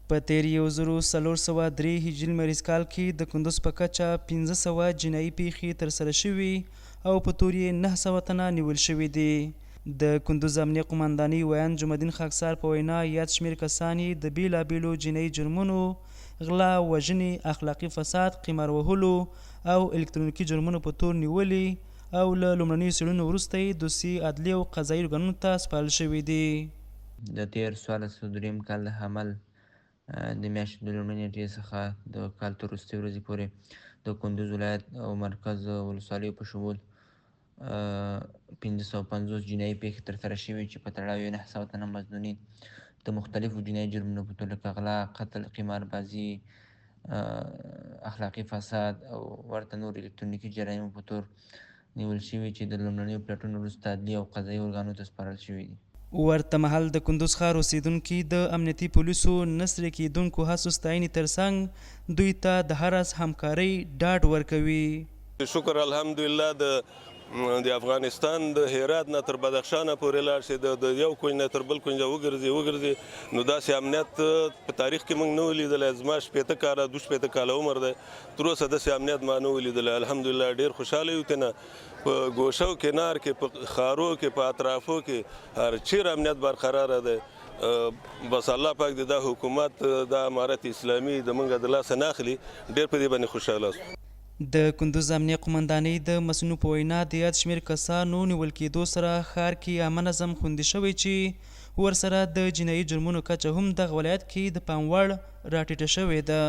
په تیر 1403 هجري لمریز کال کې د کندوز په کچه 1500 جنایي پیښې ترسره شوي او په تور یې 900 تنه نیول شوي دي. د کندوز امنیه قمندانۍ ویاند جمعالدین خاکسار په وینا یاد شمېر کسان یې د بېلابېلو جنایي جرمونو، غلا، وژنې، اخلاقي فساد، قمار وهلو او الکترونیکي جرمونو په تور نیولي او له لومړنیو څېړنو وروسته یې دوسیې عدلي او قضایي ارګانونو ته سپارل شوي دي. د تیر 1403 کال د حمل د میاشتې د لومړۍ نېټې څخه د کال تر وروستۍ ورځې پورې د کندوز ولایت او مرکز ولسوالیو په شمول 550 جنایي پیښې ترسره شوي چې په تړاو یې 900 تنه مظنونین د مختلفو جنایي جرمونو په توګه لکه غلا، قتل، قماربازي، اخلاقي فساد او ورته نور الکترونیکي جرایمو په تور نیول شوي چې د لومړنیو پلټنو وروسته عدلي او قضایي ارګانونو ته سپارل شوي دي. ورته مهال د کندوز ښار اوسیدونکي د امنیتي پولیسو نه ستړي کیدونکو هڅو ستاینې ترڅنګ دوی ته د هر اړخ همکارۍ ډاډ ورکوي. شکر الحمدلله د افغانستان د هرات نه تر بدخشان پورې لاړ شي، د یو کونج نه تر بل کونج وګرځي نو داسې امنیت په تاریخ کې موږ نه و لیدلی. زما 60 کاله 62 کاله عمر دی، تر اوسه داسې امنیت ما نه و لیدلی. الحمدلله ډېر خوشحاله یو که نه په ګوشه و کنار کې، په ښارو کې، په اطرافو کې هر چیرې امنیت برقراره دی. بس الله پاک دې دا حکومت دا امارت اسلامي د موږ د لاسه نه اخلي. ډېر په دې باندې خوشحاله سو. د کندوز امنیه قمندانۍ د مسؤلینو په وینا د یاد شمېر کسانو نیول کېدو سره ښار کې عامه نظم خوندي شوی چې ورسره د جنایي جرمونو کچه هم دغه ولایت کې د پام وړ راټیټه شوې ده.